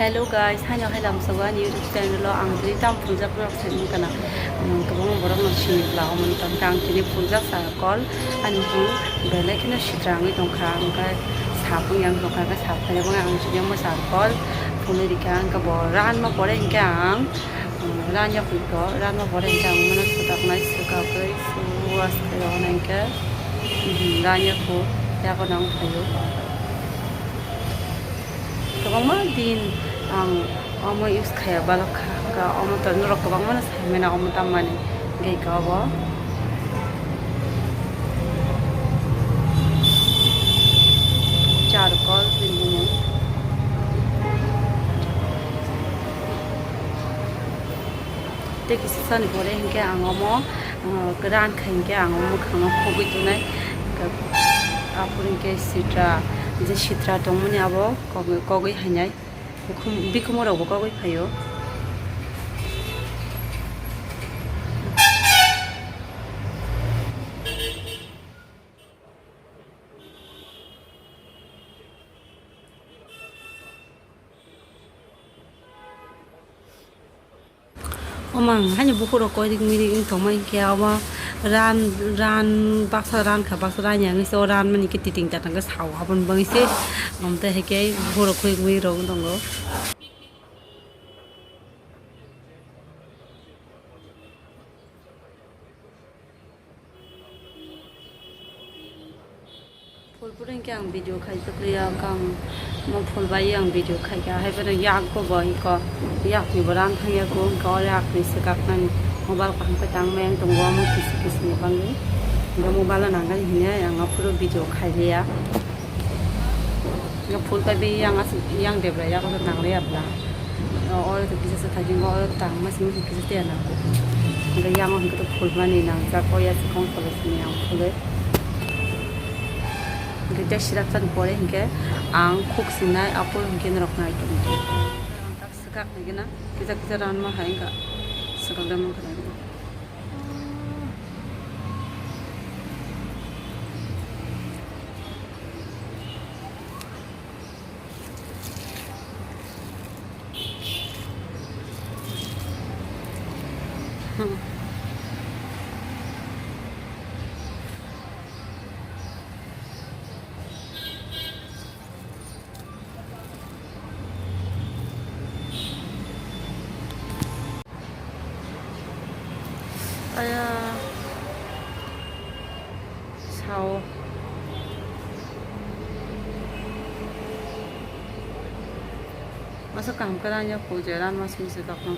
Hello guys, hanya helam sawan YouTube channel lo ang diri tam punja pro thani kana kabang borok no sini bla omon tam tang tini punja sa kol an hu bele kina shitrangi tongkha angka sapung yang tongkha ka sap thane bang ang sini mo sa kol phone ri ka ang ka bo ran ma pore ingka ang ran ya pu ko ran ma pore ingka ang mana sutak nai suka ko suas ko nang ka ran ya pu ya ko nang phayo kabang ma din ang omo use khaya balak ka omo tan ro kabang ma sa mena omo tam mani gai ka bo charcoal din mo te kisi san bore hinke ang omo gran khainke ang omo khano khobi tunai ka apurin ke sitra je sitra tongmani abo kogoi hanai bikumoro bo kogoi phayo omang hanya bukuro ko dik miri ing thomai kya wa ran baksa ran kha baksa ran yang so ran mani ki titing ta tang ka saw habon bang se amte heke bukuro ko mi ro dongo fulpurin ke ang video khai takriya kang mo fulbai ang video khai ka hai bana yak ko bai ko yak ni baran thaya ko ko yak ni se kak nan mobile ka hangpa tang meng tong wa mo kisi kisi ni bang ni ga mobile na ga ni ya ang puro video khai le ya ga fulbai be yang de bra ya ko nang le ya bla or to kisi se thajin go tang ma sim kisi te na ko ga yang ang ko fulba ni nang sa ko ya se kong ko ni ang fule kita siraktan pore hingke ang khuk sinai apol hingke rok nai to tak sekak ni na kita ran ma hai ka sekak dam ka na aya sao masa काम कराnya pujaran mas musik apa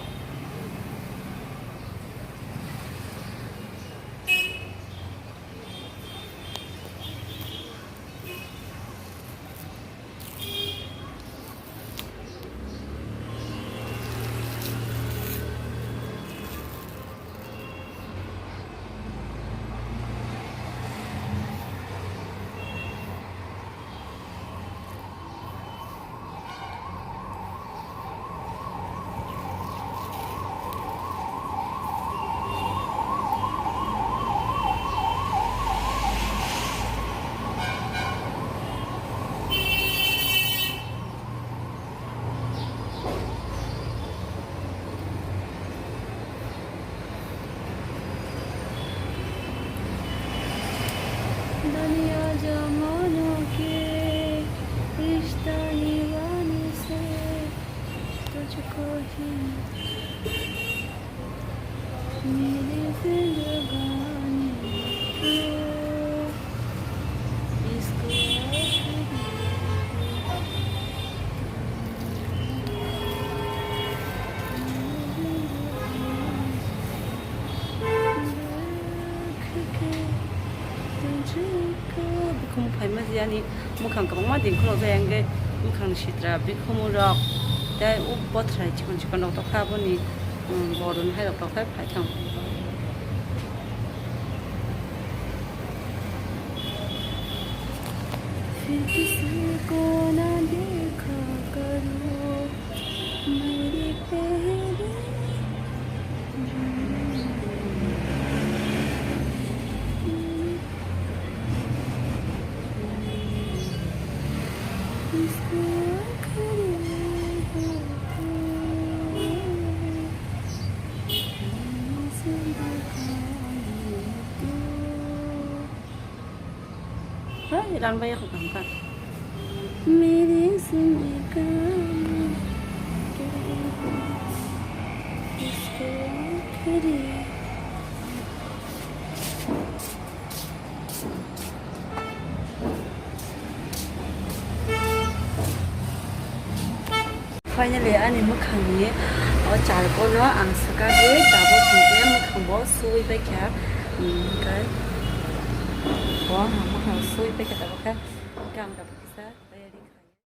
दुनिया जमानों के रिश्ता निभाने से तुझको ही मेरी जिंदगानी इसको không phải mà gì anh mua khang cái bóng mắt điện không về anh cái mua khang xịt ra biết không mua được đây úp bớt lại chỉ còn đọc tóc khác bên này bỏ đồn hay đọc tóc khác phải thằng फिर किसी को ना देखा करो मेरी पहली इसको आखिरी ran bay không cảm cả मेरी जिंदगी इसको आखिरी finally anh em khang ni ở chả có nó ăn saka ghế chả có gì em khang bỏ xuôi với cả cái có mà khang xuôi với cả cái cam đập